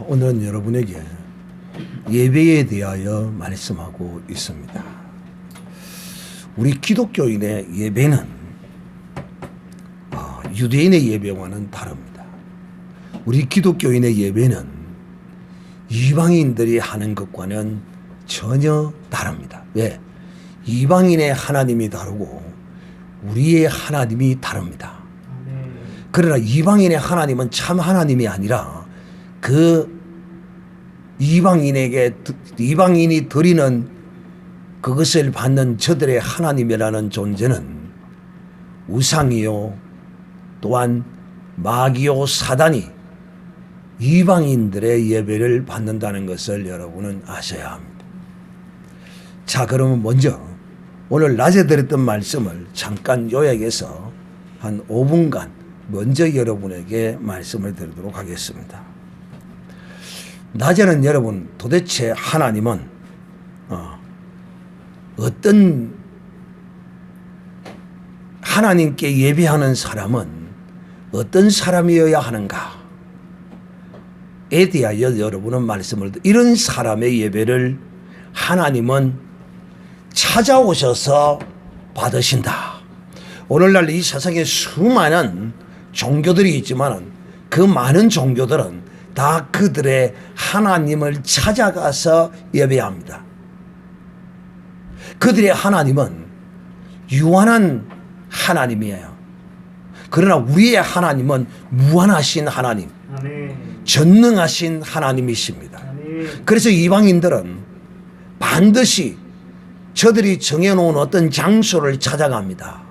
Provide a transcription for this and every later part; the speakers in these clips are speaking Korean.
오늘은 여러분에게 예배에 대하여 말씀하고 있습니다. 우리 기독교인의 예배는 유대인의 예배와는 다릅니다. 우리 기독교인의 예배는 이방인들이 하는 것과는 전혀 다릅니다. 왜? 이방인의 하나님이 다르고 우리의 하나님이 다릅니다. 그러나 이방인의 하나님은 참 하나님이 아니라 그 이방인이 드리는 그것을 받는 저들의 하나님이라는 존재는 우상이요 또한 마귀요 사단이 이방인들의 예배를 받는다는 것을 여러분은 아셔야 합니다. 자, 그러면 먼저 오늘 낮에 드렸던 말씀을 잠깐 요약해서 한 5분간 먼저 여러분에게 말씀을 드리도록 하겠습니다. 낮에는 여러분 도대체 하나님은 어떤 하나님께 예배하는 사람은 어떤 사람이어야 하는가에 대하여 여러분은 말씀을 이런 사람의 예배를 하나님은 찾아오셔서 받으신다. 오늘날 이 세상에 수많은 종교들이 있지만 그 많은 종교들은 다 그들의 하나님을 찾아가서 예배합니다. 그들의 하나님은 유한한 하나님이에요. 그러나 우리의 하나님은 무한하신 하나님, 전능하신 하나님이십니다. 그래서 이방인들은 반드시 저들이 정해놓은 어떤 장소를 찾아갑니다.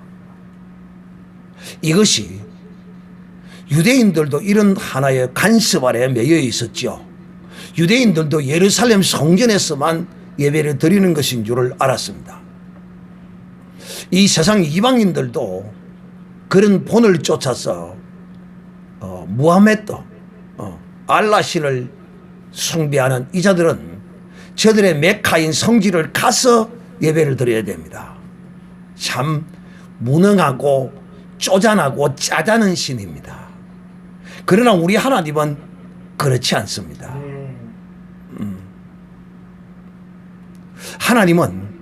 이것이 유대인들도 이런 하나의 간섭 아래 매여 있었죠. 유대인들도 예루살렘 성전에서만 예배를 드리는 것인 줄을 알았습니다. 이 세상 이방인들도 그런 본을 쫓아서 무하메드 알라신을 숭배하는 이자들은 저들의 메카인 성지를 가서 예배를 드려야 됩니다. 참 무능하고 쪼잔하고 짜다는 신입니다. 그러나 우리 하나님은 그렇지 않습니다. 하나님은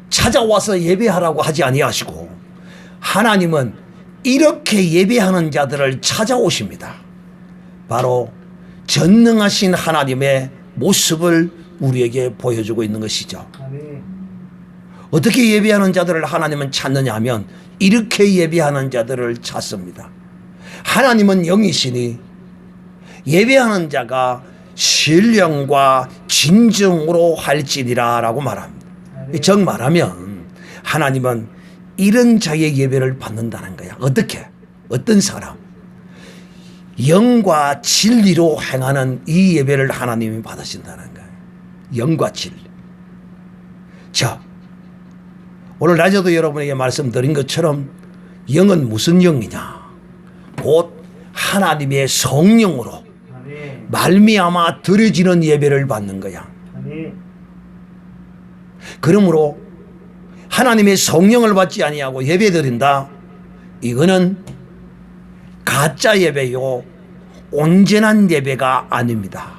찾아와서 예배하라고 하지 아니하시고 하나님은 이렇게 예배하는 자들을 찾아오십니다. 바로 전능하신 하나님의 모습을 우리에게 보여주고 있는 것이죠. 어떻게 예배하는 자들을 하나님은 찾느냐 하면 이렇게 예배하는 자들을 찾습니다. 하나님은 영이시니 예배하는 자가 신령과 진정으로 할지니라 라고 말합니다. 정 말하면 하나님은 이런 자의 예배를 받는다는 거야. 어떻게? 어떤 사람? 영과 진리로 행하는 이 예배를 하나님이 받으신다는 거예요. 영과 진리. 자, 오늘 낮에도 여러분에게 말씀드린 것처럼 영은 무슨 영이냐? 곧 하나님의 성령으로 말미암아 드려지는 예배를 받는 거야. 그러므로 하나님의 성령을 받지 아니하고 예배드린다. 이거는 가짜 예배요 온전한 예배가 아닙니다.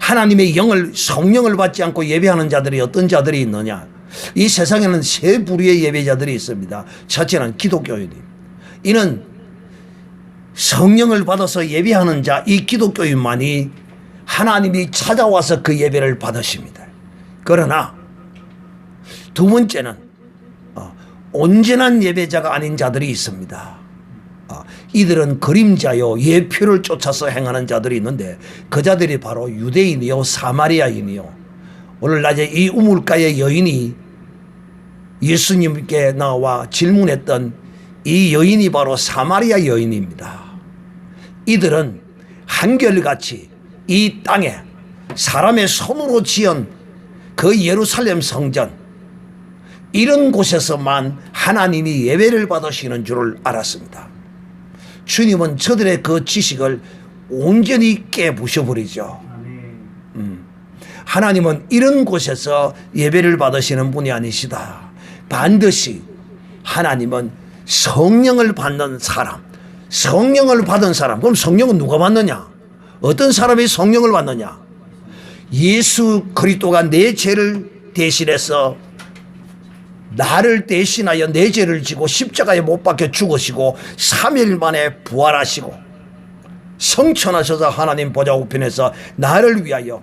하나님의 성령을 받지 않고 예배하는 자들이 어떤 자들이 있느냐? 이 세상에는 세 부류의 예배자들이 있습니다. 첫째는 기독교인입니다. 이는 성령을 받아서 예배하는 자, 이 기독교인만이 하나님이 찾아와서 그 예배를 받으십니다. 그러나 두 번째는 온전한 예배자가 아닌 자들이 있습니다. 이들은 그림자요 예표를 쫓아서 행하는 자들이 있는데 그 자들이 바로 유대인이요 사마리아인이요. 오늘 낮에 이 우물가의 여인이 예수님께 나와 질문했던 이 여인이 바로 사마리아 여인입니다. 이들은 한결같이 이 땅에 사람의 손으로 지은 그 예루살렘 성전 이런 곳에서만 하나님이 예배를 받으시는 줄을 알았습니다. 주님은 저들의 그 지식을 온전히 깨부셔버리죠. 하나님은 이런 곳에서 예배를 받으시는 분이 아니시다. 반드시 하나님은 성령을 받는 사람, 성령을 받은 사람. 그럼 성령은 누가 받느냐? 어떤 사람이 성령을 받느냐? 예수 그리스도가 내 죄를 대신해서 나를 대신하여 내 죄를 지고 십자가에 못 박혀 죽으시고 3일 만에 부활하시고 성천하셔서 하나님 보좌 우편에서 나를 위하여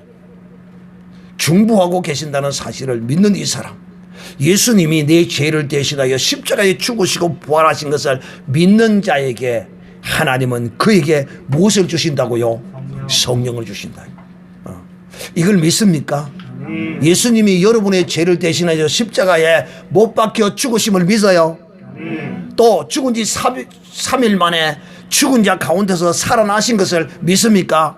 중보하고 계신다는 사실을 믿는 이 사람, 예수님이 내 죄를 대신하여 십자가에 죽으시고 부활하신 것을 믿는 자에게 하나님은 그에게 무엇을 주신다고요? 성령을 주신다. 이걸 믿습니까? 예수님이 여러분의 죄를 대신하여 십자가에 못 박혀 죽으심을 믿어요. 또 죽은 지 3일 만에 죽은 자 가운데서 살아나신 것을 믿습니까?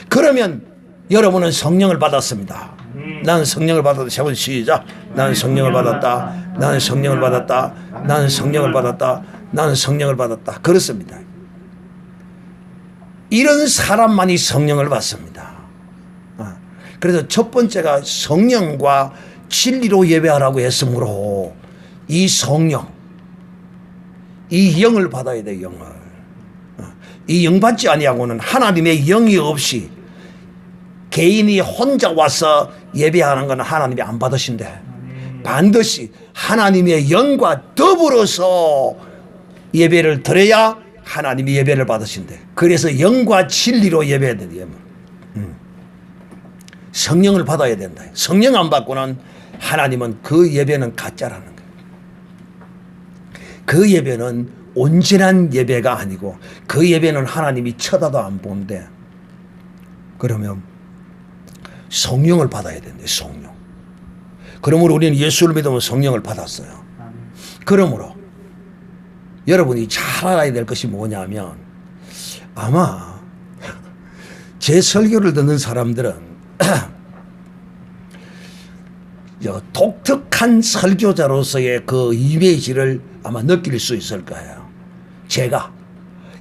그러면 여러분은 성령을 받았습니다. 나는 성령을 받았다. 세 번 시작. 나는 성령을 받았다. 나는 성령을 받았다. 나는 성령을 받았다. 나는 성령을 받았다. 그렇습니다. 이런 사람만이 성령을 받습니다. 그래서 첫 번째가 성령과 진리로 예배하라고 했으므로 이 성령, 이 영을 받아야 돼. 영을. 이 영 받지 아니하고는 하나님의 영이 없이 개인이 혼자 와서 예배하는 건 하나님이 안 받으신대. 반드시 하나님의 영과 더불어서 예배를 드려야 하나님이 예배를 받으신대. 그래서 영과 진리로 예배해야 돼. 성령을 받아야 된다. 성령 안 받고는 하나님은 그 예배는 가짜라는 거예요. 그 예배는 온전한 예배가 아니고 그 예배는 하나님이 쳐다도 안 본대. 그러면 성령을 받아야 된대. 성령. 그러므로 우리는 예수를 믿으면 성령을 받았어요. 그러므로 여러분이 잘 알아야 될 것이 뭐냐면 아마 제 설교를 듣는 사람들은 독특한 설교자로서의 그 이미지를 아마 느낄 수 있을 거예요. 제가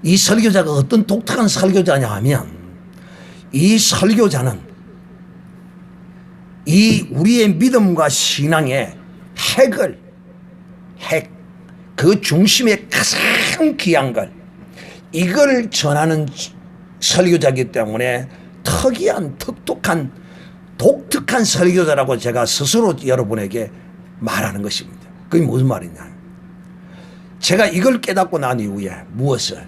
이 설교자가 어떤 독특한 설교자냐 하면 이 설교자는 이 우리의 믿음과 신앙의 핵, 그 중심에 가장 귀한 걸 이걸 전하는 설교자이기 때문에 특이한 독특한 설교자라고 제가 스스로 여러분에게 말하는 것입니다. 그게 무슨 말이냐? 제가 이걸 깨닫고 난 이후에 무엇을?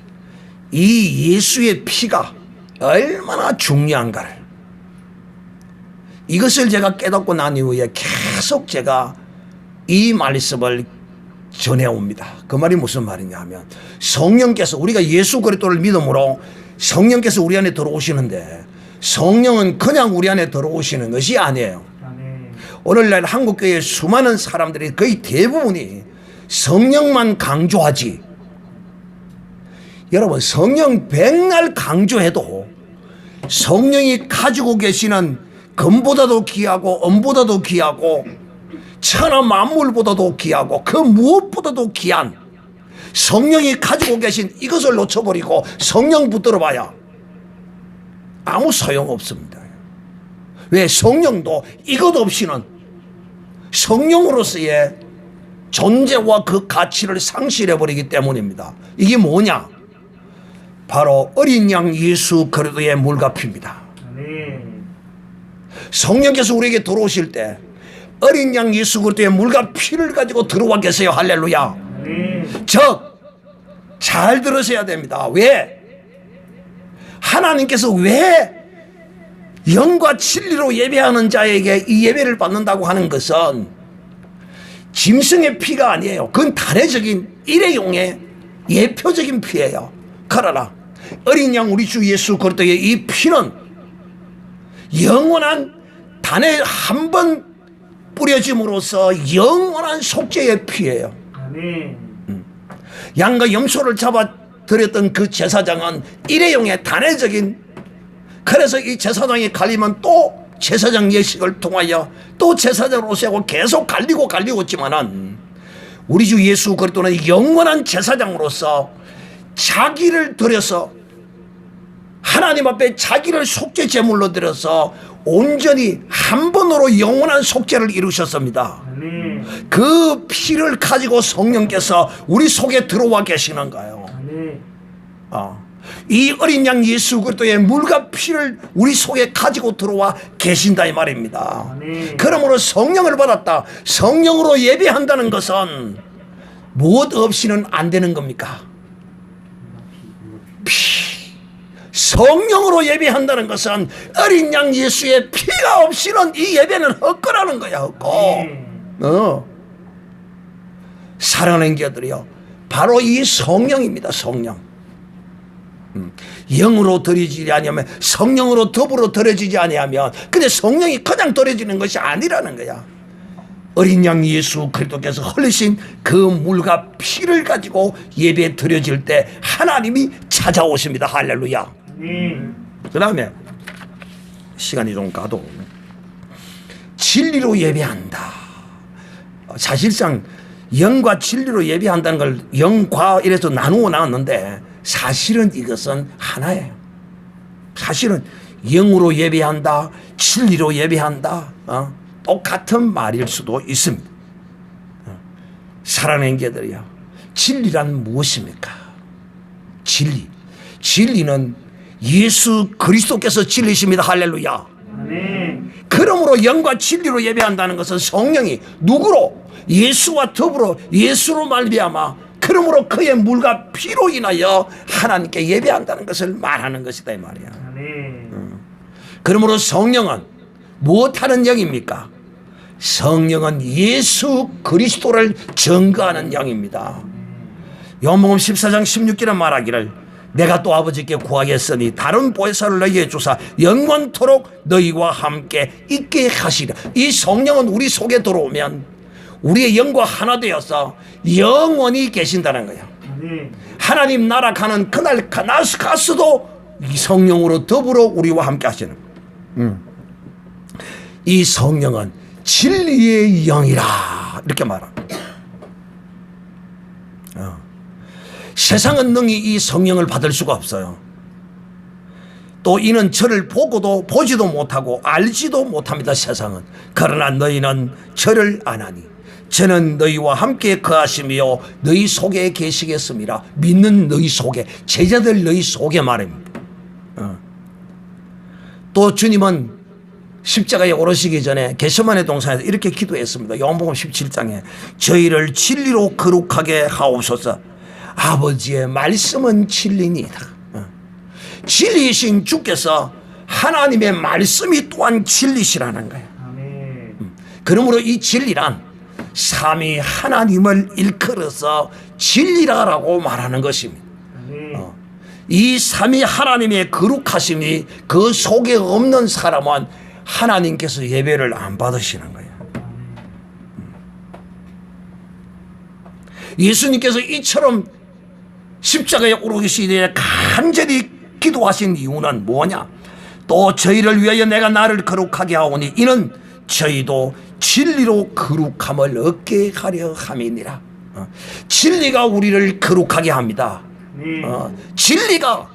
이 예수의 피가 얼마나 중요한가를 이것을 제가 깨닫고 난 이후에 계속 제가 이 말씀을 전해옵니다. 그 말이 무슨 말이냐 하면 성령께서 우리가 예수 그리스도를 믿음으로 성령께서 우리 안에 들어오시는데 성령은 그냥 우리 안에 들어오시는 것이 아니에요. 오늘날 한국교회의 수많은 사람들이 거의 대부분이 성령만 강조하지. 여러분 성령 백날 강조해도 성령이 가지고 계시는 금보다도 귀하고 은보다도 귀하고 천하 만물보다도 귀하고 그 무엇보다도 귀한 성령이 가지고 계신 이것을 놓쳐버리고 성령 붙들어 봐야 아무 소용없습니다. 왜? 성령도 이것 없이는 성령으로서의 존재와 그 가치를 상실해버리기 때문입니다. 이게 뭐냐? 바로 어린 양 예수 그리스도의 물과 피입니다. 성령께서 우리에게 들어오실 때 어린 양 예수 그리스도의 물과 피를 가지고 들어와 계세요. 할렐루야. 즉 잘 들으셔야 됩니다. 왜? 하나님께서 왜 영과 진리로 예배하는 자에게 이 예배를 받는다고 하는 것은 짐승의 피가 아니에요. 그건 단회적인 일회용의 예표적인 피예요. 그러나 어린 양 우리 주 예수 그리스도의 이 피는 영원한 단에 한 번 뿌려짐으로써 영원한 속죄의 피예요. 양과 염소를 잡아 드렸던 그 제사장은 일회용의 단회적인, 그래서 이 제사장이 갈리면 또 제사장 예식을 통하여 또 제사장으로 세고 계속 갈리고 있지만은 우리 주 예수 그리스도는 영원한 제사장으로서 자기를 드려서 하나님 앞에 자기를 속죄 제물로 드려서 온전히 한 번으로 영원한 속죄를 이루셨습니다. 그 피를 가지고 성령께서 우리 속에 들어와 계시는 거예요. 이 어린 양 예수 그리스도의 물과 피를 우리 속에 가지고 들어와 계신다 이 말입니다. 그러므로 성령을 받았다. 성령으로 예배한다는 것은 무엇 없이는 안 되는 겁니까? 피. 성령으로 예배한다는 것은 어린 양 예수의 피가 없이는 이 예배는 헛거라는 거야. 헛거. 사랑하는 자들이요, 바로 이 성령입니다. 성령. 영으로 드려지지 아니하면, 성령으로 더불어 드려지지 아니하면, 근데 성령이 그냥 드려지는 것이 아니라는 거야. 어린 양 예수 그리스도께서 흘리신 그 물과 피를 가지고 예배 드려질 때 하나님이 찾아오십니다. 할렐루야. 그 다음에 시간이 좀 가도 진리로 예배한다. 사실상 영과 진리로 예배한다는 걸 영과 이래서 나누어 나왔는데 사실은 이것은 하나예요. 사실은 영으로 예배한다, 진리로 예배한다, 똑같은 말일 수도 있습니다. 사랑하는 자들이요, 진리란 무엇입니까? 진리. 진리는 예수 그리스도께서 진리십니다. 할렐루야. 그러므로 영과 진리로 예배한다는 것은 성령이 누구로? 예수와 더불어 예수로 말미암아, 그러므로 그의 물과 피로 인하여 하나님께 예배한다는 것을 말하는 것이다 이 말이야. 그러므로 성령은 무엇하는 영입니까? 성령은 예수 그리스도를 증거하는 영입니다. 요한복음 14장 16절에 말하기를 내가 또 아버지께 구하겠으니 다른 보혜사를 너희에게 주사 영원토록 너희와 함께 있게 하시리라. 이 성령은 우리 속에 들어오면 우리의 영과 하나 되어서 영원히 계신다는 거예요. 하나님 나라 가는 그날 가서도 이 성령으로 더불어 우리와 함께 하시는 거예요. 이 성령은 진리의 영이라 이렇게 말합니다. 세상은 능히 이 성령을 받을 수가 없어요. 또 이는 저를 보고도 보지도 못하고 알지도 못합니다. 세상은. 그러나 너희는 저를 아나니 저는 너희와 함께 거하시며 너희 속에 계시겠습니다. 믿는 너희 속에, 제자들 너희 속에 말입니다. 또 주님은 십자가에 오르시기 전에 겟세마네 동산에서 이렇게 기도했습니다. 요한복음 17장에 저희를 진리로 거룩하게 하옵소서. 아버지의 말씀은 진리니이다. 진리이신 주께서 하나님의 말씀이 또한 진리시라는 거예요. 그러므로 이 진리란 삼위 하나님을 일컬어서 진리라고 말하는 것입니다. 이 삼위 하나님의 거룩하심이 그 속에 없는 사람은 하나님께서 예배를 안 받으시는 거예요. 예수님께서 이처럼 십자가에 오르시기 전에 간절히 기도하신 이유는 뭐냐? 또 저희를 위하여 내가 나를 거룩하게 하오니 이는 저희도 진리로 거룩함을 얻게 하려 함이니라. 진리가 우리를 거룩하게 합니다. 진리가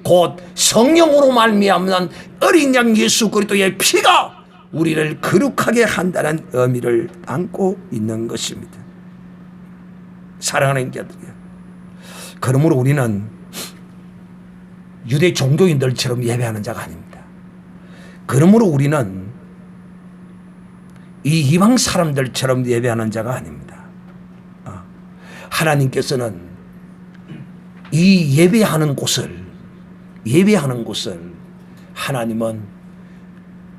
곧 성령으로 말미암는 어린 양 예수 그리스도의 피가 우리를 거룩하게 한다는 의미를 안고 있는 것입니다. 사랑하는 자들이요, 그러므로 우리는 유대 종교인들처럼 예배하는 자가 아닙니다. 그러므로 우리는 이 이방 사람들처럼 예배하는 자가 아닙니다. 하나님께서는 이 예배하는 곳을 하나님은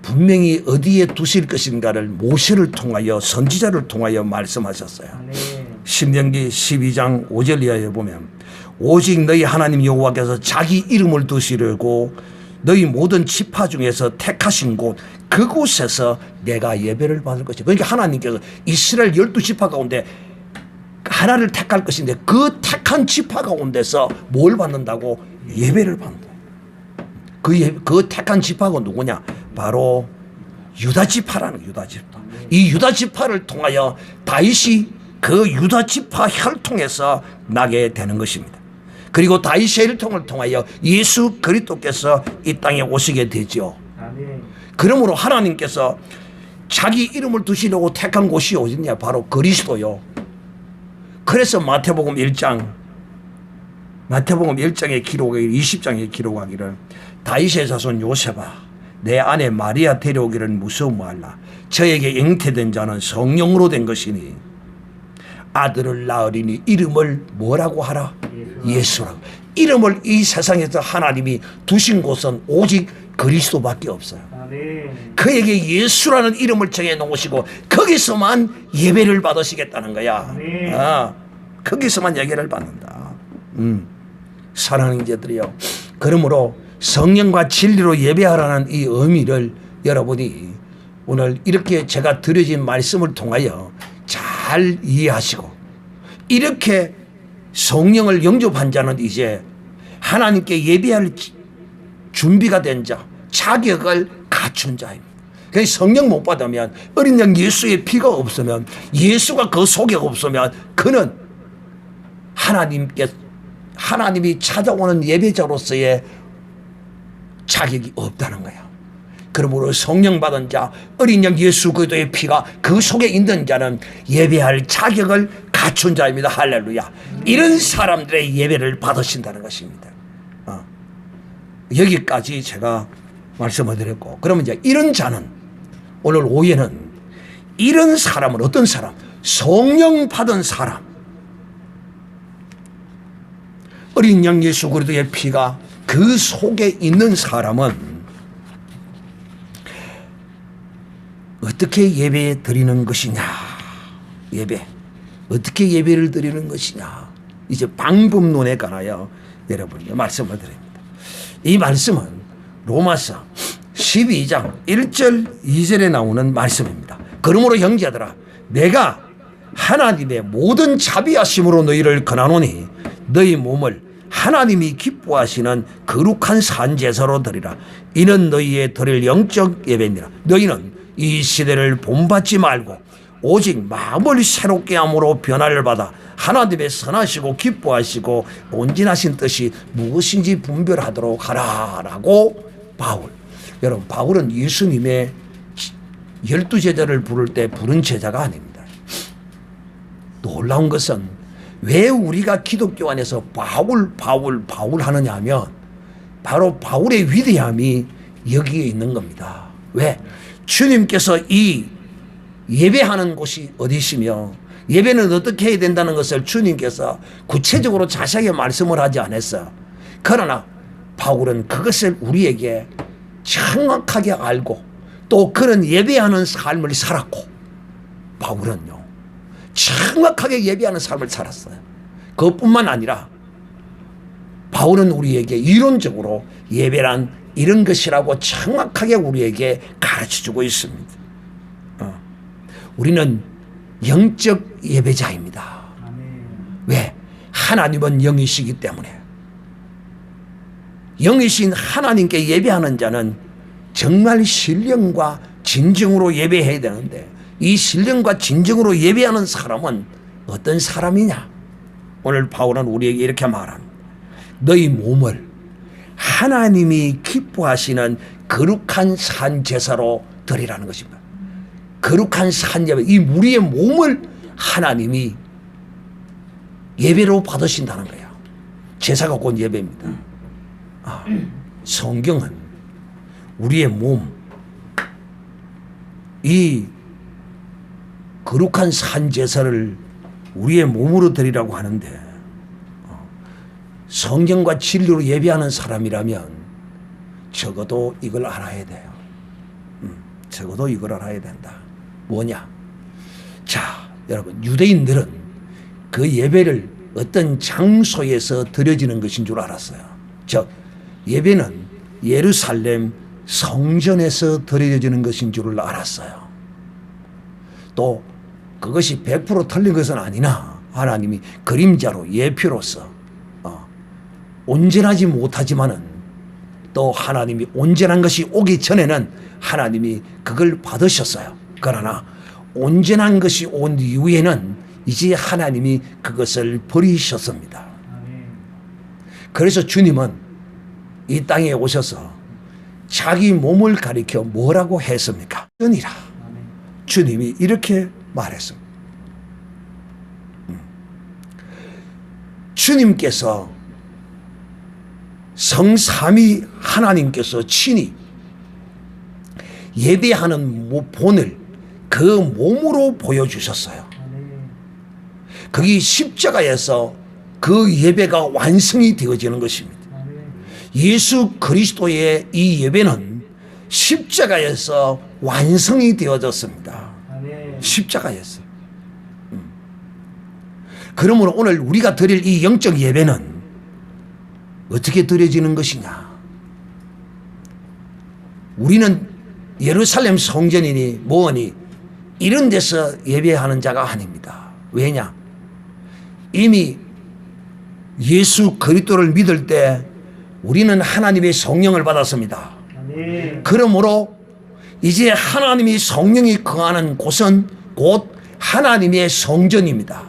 분명히 어디에 두실 것인가를 모세를 통하여, 선지자를 통하여 말씀하셨어요. 신명기 12장 5절 이하에 보면 오직 너희 하나님 여호와께서 자기 이름을 두시려고 너희 모든 지파 중에서 택하신 곳 그곳에서 내가 예배를 받을 것이다. 그러니까 하나님께서 이스라엘 12지파 가운데 하나를 택할 것인데 그 택한 지파 가운데서 뭘 받는다고? 예배를 받는다. 그 택한 지파가 누구냐? 바로 유다지파라는 유다지파. 이 유다지파를 통하여 다윗이 그 유다지파 혈통에서 나게 되는 것입니다. 그리고 다윗의 혈통을 통하여 예수 그리스도께서 이 땅에 오시게 되죠. 그러므로 하나님께서 자기 이름을 두시려고 택한 곳이 어디냐? 바로 그리스도요. 그래서 마태복음 1장 마태복음 1장에 기록하기를 20장에 기록하기를 다윗의 자손 요셉아 내 아내 마리아 데려오기를 무서워 말라. 저에게 잉태된 자는 성령으로 된 것이니 아들을 낳으리니 이름을 뭐라고 하라? 예수라고. 이름을 이 세상에서 하나님이 두신 곳은 오직 그리스도밖에 없어요. 그에게 예수라는 이름을 정해 놓으시고 거기서만 예배를 받으시겠다는 거야. 거기서만 예배를 받는다. 사랑하는 이제들이요. 그러므로 성령과 진리로 예배하라는 이 의미를 여러분이 오늘 이렇게 제가 드려진 말씀을 통하여 잘 이해하시고 이렇게 성령을 영접한 자는 이제 하나님께 예배할 준비가 된 자, 자격을 갖춘 자입니다. 그래서 성령 못 받으면 어린 양 예수의 피가 없으면 예수가 그 속에 없으면 그는 하나님이 찾아오는 예배자로서의 자격이 없다는 거야. 그러므로 성령 받은 자, 어린 양 예수 그리스도의 피가 그 속에 있는 자는 예배할 자격을 갖춘 자입니다. 할렐루야. 이런 사람들의 예배를 받으신다는 것입니다. 여기까지 제가 말씀을 드렸고, 그러면 이제 이런 자는 오늘 오후에는 이런 사람은 어떤 사람? 성령 받은 사람. 어린 양 예수 그리스도의 피가 그 속에 있는 사람은 어떻게 예배 드리는 것이냐? 예배. 어떻게 예배를 드리는 것이냐? 이제 방법론에 관하여 여러분께 말씀을 드립니다. 이 말씀은 로마서 12장 1절 2절에 나오는 말씀입니다. 그러므로 형제들아 내가 하나님의 모든 자비하심으로 너희를 권하노니 너희 몸을 하나님이 기뻐하시는 거룩한 산제사로 드리라. 이는 너희의 드릴 영적 예배니라. 너희는 이 시대를 본받지 말고 오직 마음을 새롭게 함으로 변화를 받아 하나님의 선하시고 기뻐하시고 온전하신 뜻이 무엇인지 분별하도록 하라라고 바울. 여러분 바울은 예수님의 12제자를 부를 때 부른 제자가 아닙니다. 놀라운 것은 왜 우리가 기독교 안에서 바울 하느냐 하면 바로 바울의 위대함이 여기에 있는 겁니다. 왜? 주님께서 이 예배하는 곳이 어디시며 예배는 어떻게 해야 된다는 것을 주님께서 구체적으로 자세하게 말씀을 하지 않았어요. 그러나 바울은 그것을 우리에게 정확하게 알고 또 그런 예배하는 삶을 살았고 바울은요 정확하게 예배하는 삶을 살았어요. 그것뿐만 아니라 바울은 우리에게 이론적으로 예배란 이런 것이라고 정확하게 우리에게 가르쳐주고 있습니다. 우리는 영적 예배자입니다. 왜? 하나님은 영이시기 때문에. 영이신 하나님께 예배하는 자는 정말 신령과 진정으로 예배해야 되는데 이 신령과 진정으로 예배하는 사람은 어떤 사람이냐? 오늘 바울은 우리에게 이렇게 말합니다. 너희 몸을 하나님이 기뻐하시는 거룩한 산제사로 드리라는 것입니다. 거룩한 산예배, 이 우리의 몸을 하나님이 예배로 받으신다는 거예요. 제사가 곧 예배입니다. 성경은 우리의 몸, 이 거룩한 산제사를 우리의 몸으로 드리라고 하는데 성경과 진리로 예배하는 사람이라면 적어도 이걸 알아야 돼요. 적어도 이걸 알아야 된다. 뭐냐? 자, 여러분 유대인들은 그 예배를 어떤 장소에서 드려지는 것인 줄 알았어요. 즉 예배는 예루살렘 성전에서 드려지는 것인 줄을 알았어요. 또 그것이 100% 틀린 것은 아니나 하나님이 그림자로 예표로서 온전하지 못하지만은 또 하나님이 온전한 것이 오기 전에는 하나님이 그걸 받으셨어요. 그러나 온전한 것이 온 이후에는 이제 하나님이 그것을 버리셨습니다. 그래서 주님은 이 땅에 오셔서 자기 몸을 가리켜 뭐라고 했습니까? 은이라. 주님이 이렇게 말했습니다. 주님께서 성삼위 하나님께서 친히 예배하는 본을 그 몸으로 보여주셨어요. 거기 십자가에서 그 예배가 완성이 되어지는 것입니다. 예수 그리스도의 이 예배는 십자가에서 완성이 되어졌습니다. 십자가에서. 그러므로 오늘 우리가 드릴 이 영적 예배는 어떻게 드려지는 것이냐? 우리는 예루살렘 성전이니 뭐니 이런 데서 예배하는 자가 아닙니다. 왜냐? 이미 예수 그리스도를 믿을 때 우리는 하나님의 성령을 받았습니다. 그러므로 이제 하나님이 성령이 거하는 곳은 곧 하나님의 성전입니다.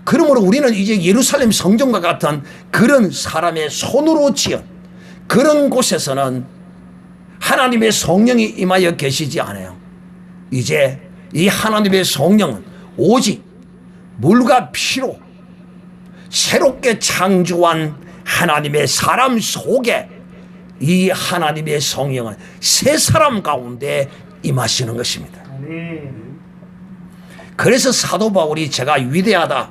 그러므로 우리는 이제 예루살렘 성전과 같은 그런 사람의 손으로 지은 그런 곳에서는 하나님의 성령이 임하여 계시지 않아요. 이제 이 하나님의 성령은 오직 물과 피로 새롭게 창조한 하나님의 사람 속에 이 하나님의 성령은 새 사람 가운데 임하시는 것입니다. 그래서 사도 바울이 제가 위대하다,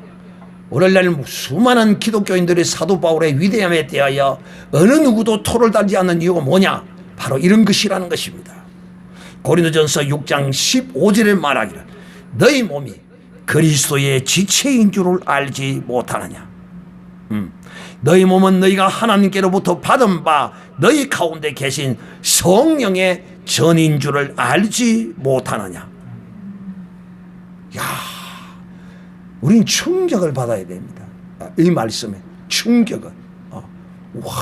오늘날 수많은 기독교인들이 사도 바울의 위대함에 대하여 어느 누구도 토를 달지 않는 이유가 뭐냐? 바로 이런 것이라는 것입니다. 고린도전서 6장 15절에 말하기를 너희 몸이 그리스도의 지체인 줄을 알지 못하느냐. 너희 몸은 너희가 하나님께로부터 받은 바 너희 가운데 계신 성령의 전인 줄을 알지 못하느냐. 야, 우린 충격을 받아야 됩니다. 이 말씀에 충격을. 와,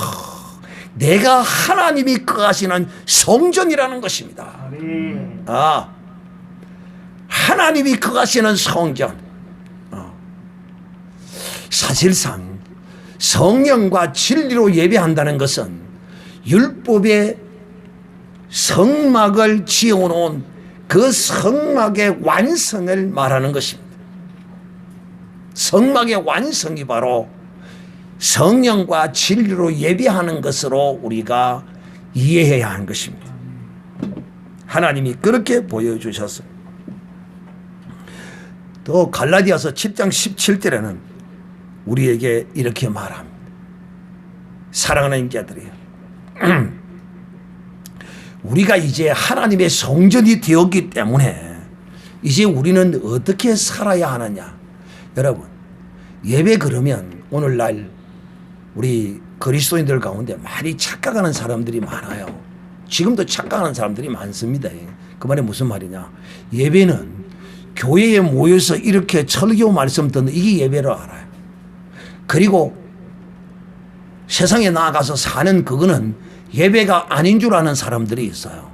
내가 하나님이 거하시는 성전이라는 것입니다. 하나님이 거하시는 성전. 사실상 성령과 진리로 예배한다는 것은 율법의 성막을 지어놓은 그 성막의 완성을 말하는 것입니다. 성막의 완성이 바로 성령과 진리로 예배하는 것으로 우리가 이해해야 하는 것입니다. 하나님이 그렇게 보여주셨어요. 또 갈라디아서 7장 17절에는 우리에게 이렇게 말합니다. 사랑하는 자들이여, 우리가 이제 하나님의 성전이 되었기 때문에 이제 우리는 어떻게 살아야 하느냐. 여러분, 예배 그러면 오늘날 우리 그리스도인들 가운데 많이 착각하는 사람들이 많아요. 지금도 착각하는 사람들이 많습니다. 그 말이 무슨 말이냐. 예배는 교회에 모여서 이렇게 설교 말씀 듣는 이게 예배를 알아요. 그리고 세상에 나아가서 사는 그거는 예배가 아닌 줄 아는 사람들이 있어요.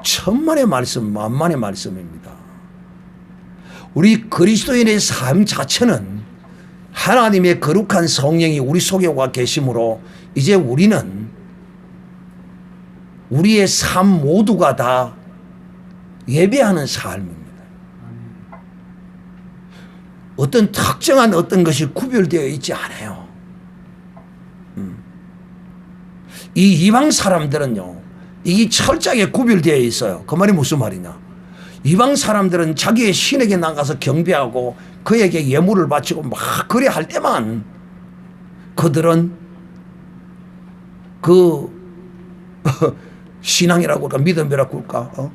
천만의 말씀, 만만의 말씀입니다. 우리 그리스도인의 삶 자체는 하나님의 거룩한 성령이 우리 속에 와 계심으로 이제 우리는 우리의 삶 모두가 다 예배하는 삶입니다. 어떤 특정한 어떤 것이 구별되어 있지 않아요. 이 이방 사람들은요, 이게 철저하게 구별되어 있어요. 그 말이 무슨 말이냐. 이방 사람들은 자기의 신에게 나가서 경배하고 그에게 예물을 바치고 막 그래 할 때만 그들은 그 신앙이라고 할까, 믿음이라고 할까,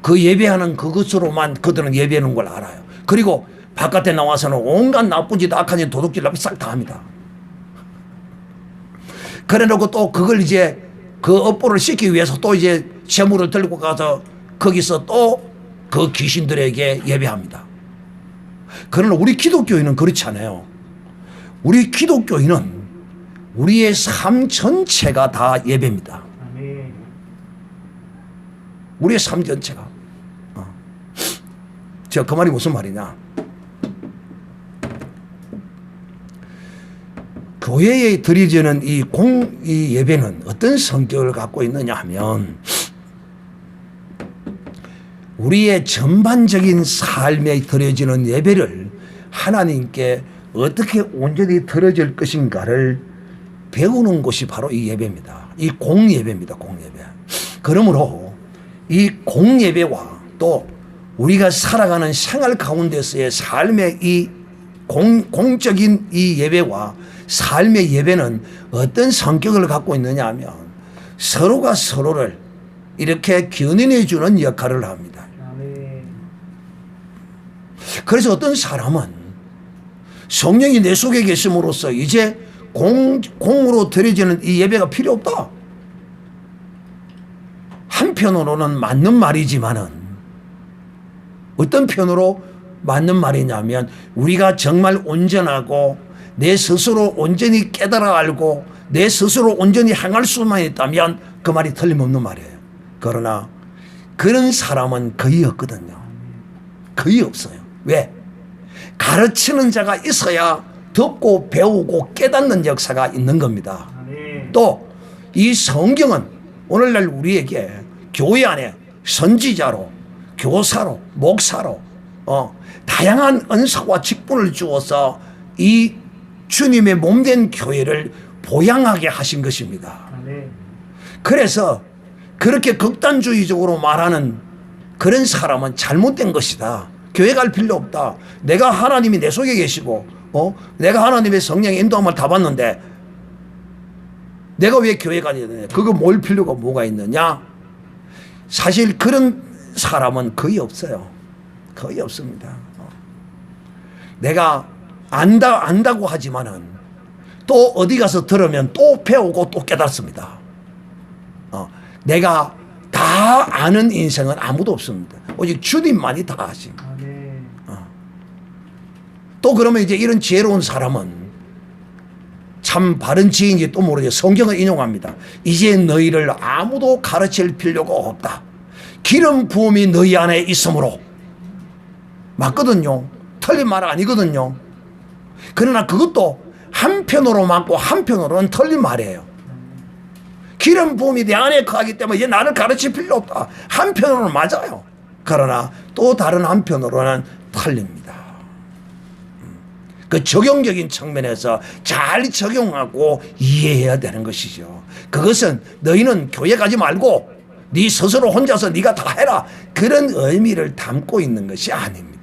그 예배하는 그것으로만 그들은 예배하는 걸 알아요. 그리고 바깥에 나와서는 온갖 나쁜 짓, 악한 짓, 도둑질 싹 다 합니다. 그래 놓고 또 그걸 이제 그 업보를 씻기 위해서 또 이제 재물을 들고 가서 거기서 또 그 귀신들에게 예배합니다. 그러나 우리 기독교인은 그렇지 않아요. 우리 기독교인은 우리의 삶 전체가 다 예배입니다. 우리의 삶 전체가. 그 말이 무슨 말이냐. 교회에 드려지는 이 예배는 어떤 성격을 갖고 있느냐 하면 우리의 전반적인 삶에 드려지는 예배를 하나님께 어떻게 온전히 드려질 것인가를 배우는 곳이 바로 이 예배입니다. 이 공예배입니다. 공예배. 그러므로 이 공예배와 또 우리가 살아가는 생활 가운데서의 삶의 이 공적인 이 예배와 삶의 예배는 어떤 성격을 갖고 있느냐 하면 서로가 서로를 이렇게 견인해 주는 역할을 합니다. 그래서 어떤 사람은 성령이 내 속에 계심으로써 이제 공으로 드려지는 이 예배가 필요 없다. 한편으로는 맞는 말이지만은 어떤 편으로 맞는 말이냐면 우리가 정말 온전하고 내 스스로 온전히 깨달아 알고 내 스스로 온전히 행할 수만 있다면 그 말이 틀림없는 말이에요. 그러나 그런 사람은 거의 없거든요. 거의 없어요. 왜? 가르치는 자가 있어야 듣고 배우고 깨닫는 역사가 있는 겁니다. 또 이 성경은 오늘날 우리에게 교회 안에 선지자로 교사로 목사로 다양한 은사와 직분을 주어서 이 주님의 몸된 교회를 보양하게 하신 것입니다. 그래서 그렇게 극단주의적으로 말하는 그런 사람은 잘못된 것이다. 교회 갈 필요 없다. 내가 하나님이 내 속에 계시고 내가 하나님의 성령의 인도함을 다 받는데 내가 왜 교회 가야 되느냐. 그거 모일 필요가 뭐가 있느냐. 사실 그런 사람은 거의 없어요. 거의 없습니다. 내가 안다고 하지만은 또 어디 가서 들으면 또 배우고 또 깨닫습니다. 내가 다 아는 인생은 아무도 없습니다. 오직 주님만이 다 아십니다. 또 그러면 이제 이런 지혜로운 사람은 참 바른 지혜인지 또 모르죠. 성경을 인용합니다. 이제 너희를 아무도 가르칠 필요가 없다. 기름 부음이 너희 안에 있으므로. 맞거든요. 틀린 말 아니거든요. 그러나 그것도 한편으로 맞고 한편으로는 틀린 말이에요. 기름 부음이 내 안에 거하기 때문에 이제 나를 가르칠 필요 없다. 한편으로는 맞아요. 그러나 또 다른 한편으로는 틀립니다. 그 적용적인 측면에서 잘 적용하고 이해해야 되는 것이죠. 그것은 너희는 교회 가지 말고 네 스스로 혼자서 네가 다 해라. 그런 의미를 담고 있는 것이 아닙니다.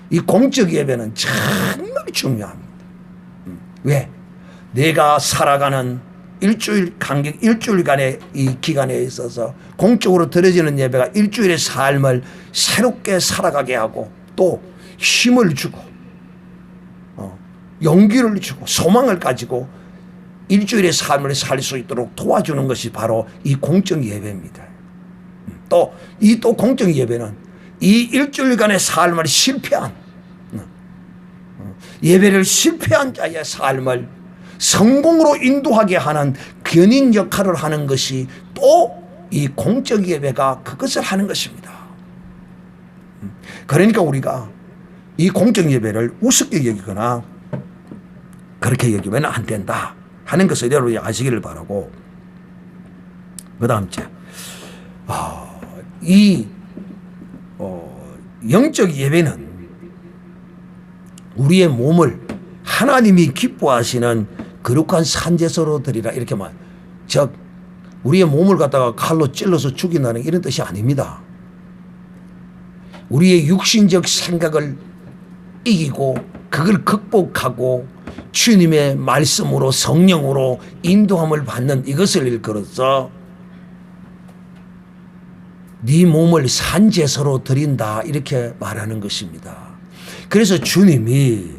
이 공적 예배는 정말 중요합니다. 왜? 내가 살아가는 일주일간의 이 기간에 있어서 공적으로 드려지는 예배가 일주일의 삶을 새롭게 살아가게 하고 또 힘을 주고 용기를 주고 소망을 가지고 일주일의 삶을 살 수 있도록 도와주는 것이 바로 이 공적 예배입니다. 또 이 공적 예배는 이 일주일간의 삶을 실패한 예배를 실패한 자의 삶을 성공으로 인도하게 하는 견인 역할을 하는 것이 또 이 공적 예배가 그것을 하는 것입니다. 그러니까 우리가 이 공적 예배를 우습게 여기거나 그렇게 여기면 안 된다 하는 것을 여러분이 아시기를 바라고, 그 다음 이 영적 예배는 우리의 몸을 하나님이 기뻐하시는 거룩한 산제사로 드리라 이렇게 말. 즉 우리의 몸을 갖다가 칼로 찔러서 죽인다는 이런 뜻이 아닙니다. 우리의 육신적 생각을 이기고 그걸 극복하고 주님의 말씀으로 성령으로 인도함을 받는 이것을 일컬어서 네 몸을 산제사로 드린다 이렇게 말하는 것입니다. 그래서 주님이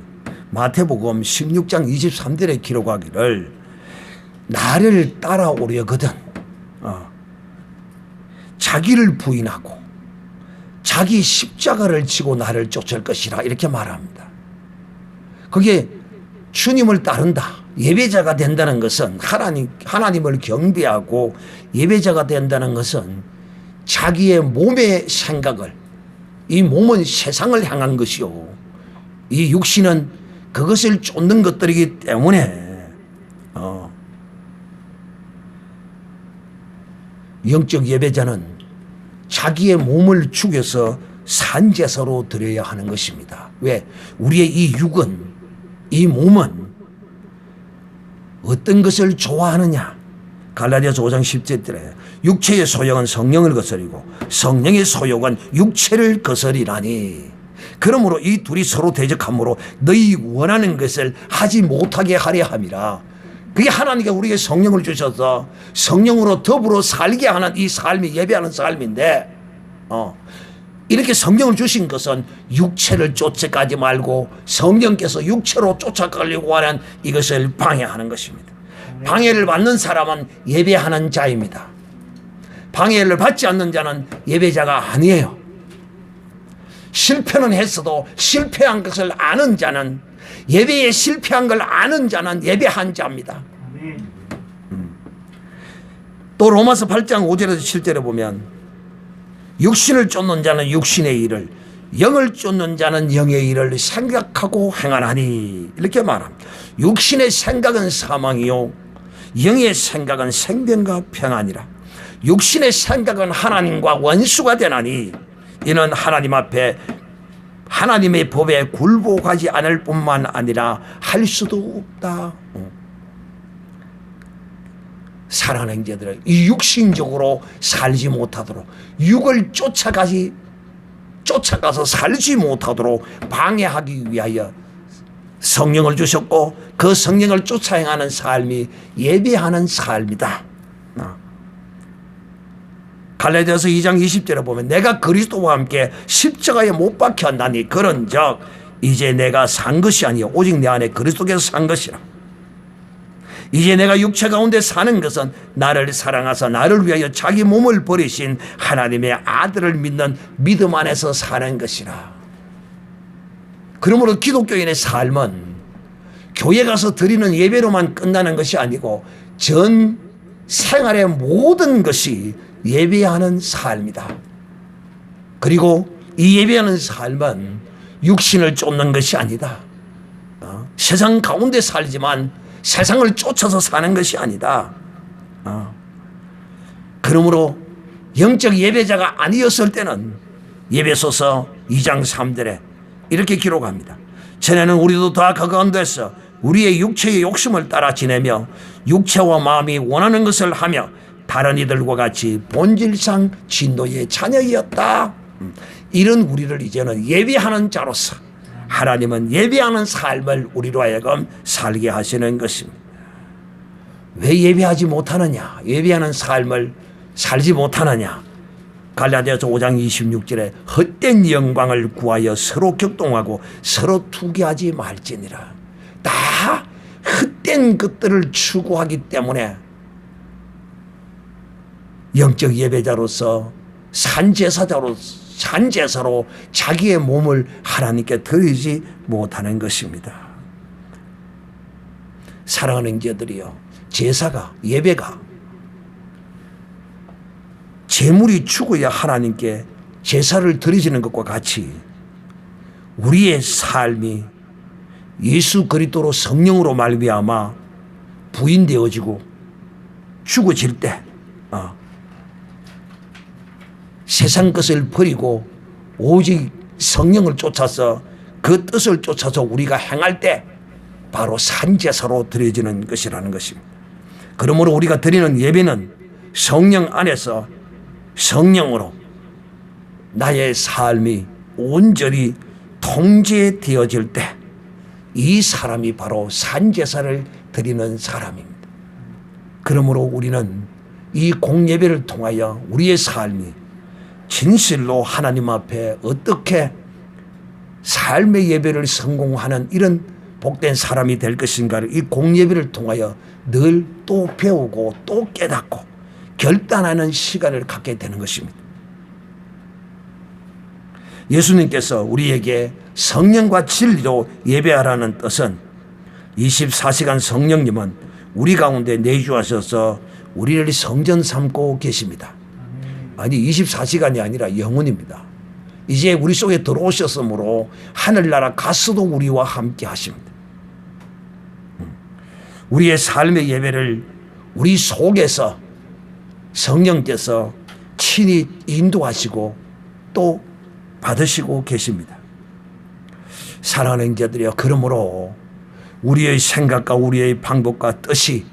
마태복음 16장 23절에 기록하기를 나를 따라오려거든 자기를 부인하고 자기 십자가를 지고 나를 쫓을 것이라 이렇게 말합니다. 그게 주님을 따른다, 예배자가 된다는 것은 하나님을 경배하고 예배자가 된다는 것은 자기의 몸의 생각을, 이 몸은 세상을 향한 것이요 이 육신은 그것을 쫓는 것들이기 때문에 영적 예배자는 자기의 몸을 죽여서 산제사로 드려야 하는 것입니다. 왜? 우리의 이 육은 이 몸은 어떤 것을 좋아하느냐? 갈라디아서 5장 10절에 육체의 소욕은 성령을 거스리고 성령의 소욕은 육체를 거스리라니. 그러므로 이 둘이 서로 대적함으로 너희 원하는 것을 하지 못하게 하려 함이라. 그게 하나님께 우리에게 성령을 주셔서 성령으로 더불어 살게 하는 이 삶이 예배하는 삶인데, 이렇게 성령을 주신 것은 육체를 쫓아가지 말고 성령께서 육체로 쫓아가려고 하는 이것을 방해하는 것입니다. 방해를 받는 사람은 예배하는 자입니다. 방해를 받지 않는 자는 예배자가 아니에요. 실패는 했어도 실패한 것을 아는 자는, 예배에 실패한 걸 아는 자는 예배한 자입니다. 또 로마서 8장 5절에서 7절에 보면 육신을 쫓는 자는 육신의 일을, 영을 쫓는 자는 영의 일을 생각하고 행하나니, 이렇게 말합니다. 육신의 생각은 사망이요 영의 생각은 생명과 평안이라. 육신의 생각은 하나님과 원수가 되나니 이는 하나님 앞에 하나님의 법에 굴복하지 않을 뿐만 아니라 할 수도 없다. 사랑하는 형제들, 이 육신적으로 살지 못하도록, 육을 쫓아가서 살지 못하도록 방해하기 위하여 성령을 주셨고, 그 성령을 쫓아 행하는 삶이 예배하는 삶이다. 갈라디아서 2장 20절에 보면 내가 그리스도와 함께 십자가에 못 박혔나니 그런즉 이제 내가 산 것이 아니요 오직 내 안에 그리스도께서 산 것이라. 이제 내가 육체 가운데 사는 것은 나를 사랑하사 나를 위하여 자기 몸을 버리신 하나님의 아들을 믿는 믿음 안에서 사는 것이라. 그러므로 기독교인의 삶은 교회 가서 드리는 예배로만 끝나는 것이 아니고 전 생활의 모든 것이 예배하는 삶이다. 그리고 이 예배하는 삶은 육신을 쫓는 것이 아니다. 세상 가운데 살지만 세상을 쫓아서 사는 것이 아니다. 그러므로 영적 예배자가 아니었을 때는 예배소서 2장 3절에 이렇게 기록합니다. 전에는 우리도 다 그 가운데서 우리의 육체의 욕심을 따라 지내며 육체와 마음이 원하는 것을 하며 다른 이들과 같이 본질상 진노의 자녀이었다. 이런 우리를 이제는 예배하는 자로서 하나님은 예배하는 삶을 우리로 하여금 살게 하시는 것입니다. 왜 예배하지 못하느냐? 예배하는 삶을 살지 못하느냐? 갈라디아서 5장 26절에 헛된 영광을 구하여 서로 격동하고 서로 투기하지 말지니라. 다 헛된 것들을 추구하기 때문에 영적 예배자로서 산제사로 자기의 몸을 하나님께 드리지 못하는 것입니다. 사랑하는 형제들이요, 제사가, 예배가 제물이 죽어야 하나님께 제사를 드리지는 것과 같이 우리의 삶이 예수 그리스도로 성령으로 말미암아 부인되어지고 죽어질 때 세상 것을 버리고 오직 성령을 쫓아서 그 뜻을 쫓아서 우리가 행할 때 바로 산제사로 드려지는 것이라는 것입니다. 그러므로 우리가 드리는 예배는 성령 안에서 성령으로 나의 삶이 온전히 통제되어질 때 이 사람이 바로 산제사를 드리는 사람입니다. 그러므로 우리는 이 공예배를 통하여 우리의 삶이 진실로 하나님 앞에 어떻게 삶의 예배를 성공하는 이런 복된 사람이 될 것인가를 이 공예배를 통하여 늘 또 배우고 또 깨닫고 결단하는 시간을 갖게 되는 것입니다. 예수님께서 우리에게 성령과 진리로 예배하라는 뜻은 24시간 성령님은 우리 가운데 내주하셔서 우리를 성전 삼고 계십니다. 아니 24시간이 아니라 영원입니다. 이제 우리 속에 들어오셨으므로 하늘나라 가서도 우리와 함께 하십니다. 우리의 삶의 예배를 우리 속에서 성령께서 친히 인도하시고 또 받으시고 계십니다. 사랑하는 자들이여, 그러므로 우리의 생각과 우리의 방법과 뜻이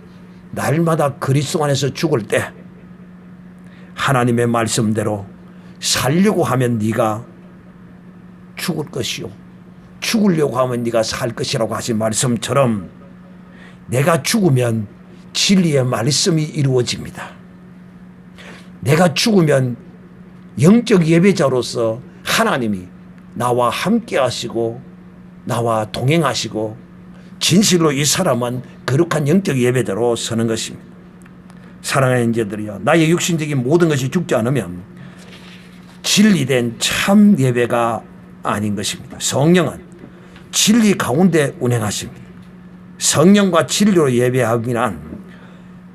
날마다 그리스도 안에서 죽을 때 하나님의 말씀대로 살려고 하면 네가 죽을 것이요 죽으려고 하면 네가 살 것이라고 하신 말씀처럼 내가 죽으면 진리의 말씀이 이루어집니다. 내가 죽으면 영적 예배자로서 하나님이 나와 함께 하시고 나와 동행하시고 진실로 이 사람은 거룩한 영적 예배자로 서는 것입니다. 사랑하는 형제들이여, 나의 육신적인 모든 것이 죽지 않으면 진리된 참 예배가 아닌 것입니다. 성령은 진리 가운데 운행하십니다. 성령과 진리로 예배하기란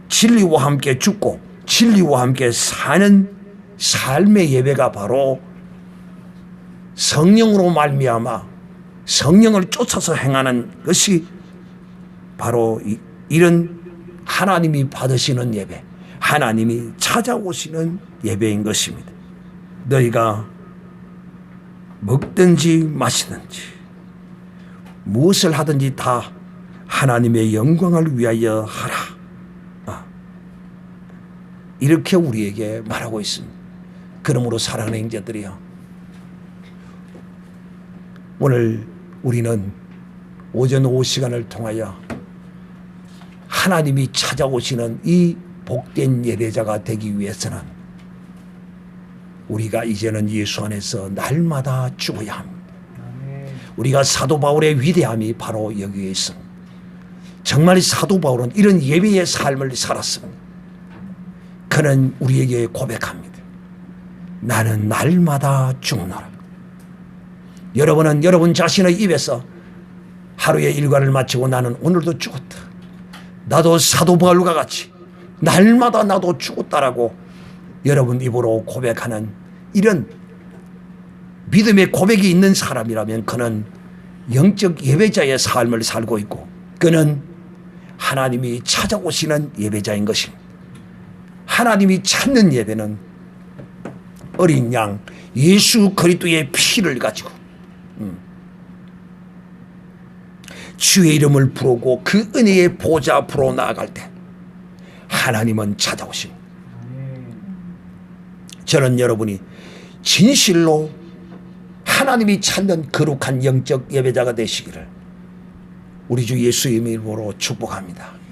진리와 함께 죽고 진리와 함께 사는 삶의 예배가 바로 성령으로 말미암아 성령을 쫓아서 행하는 것이 바로 이런 하나님이 받으시는 예배, 하나님이 찾아오시는 예배인 것입니다. 너희가 먹든지 마시든지 무엇을 하든지 다 하나님의 영광을 위하여 하라. 이렇게 우리에게 말하고 있습니다. 그러므로 사랑하는 형제들이여, 오늘 우리는 오전 오후 시간을 통하여 하나님이 찾아오시는 이 복된 예배자가 되기 위해서는 우리가 이제는 예수 안에서 날마다 죽어야 합니다. 우리가 사도 바울의 위대함이 바로 여기에 있습니다. 정말 사도 바울은 이런 예배의 삶을 살았습니다. 그는 우리에게 고백합니다. 나는 날마다 죽노라. 여러분은 여러분 자신의 입에서 하루의 일과를 마치고 나는 오늘도 죽었다, 나도 사도 바울과 같이 날마다 나도 죽었다라고 여러분 입으로 고백하는 이런 믿음의 고백이 있는 사람이라면 그는 영적 예배자의 삶을 살고 있고 그는 하나님이 찾아오시는 예배자인 것입니다. 하나님이 찾는 예배는 어린 양 예수 그리스도의 피를 가지고 주의 이름을 부르고 그 은혜의 보좌 앞으로 나아갈 때 하나님은 찾아오십니다. 저는 여러분이 진실로 하나님이 찾는 거룩한 영적 예배자가 되시기를 우리 주 예수의 이름으로 축복합니다.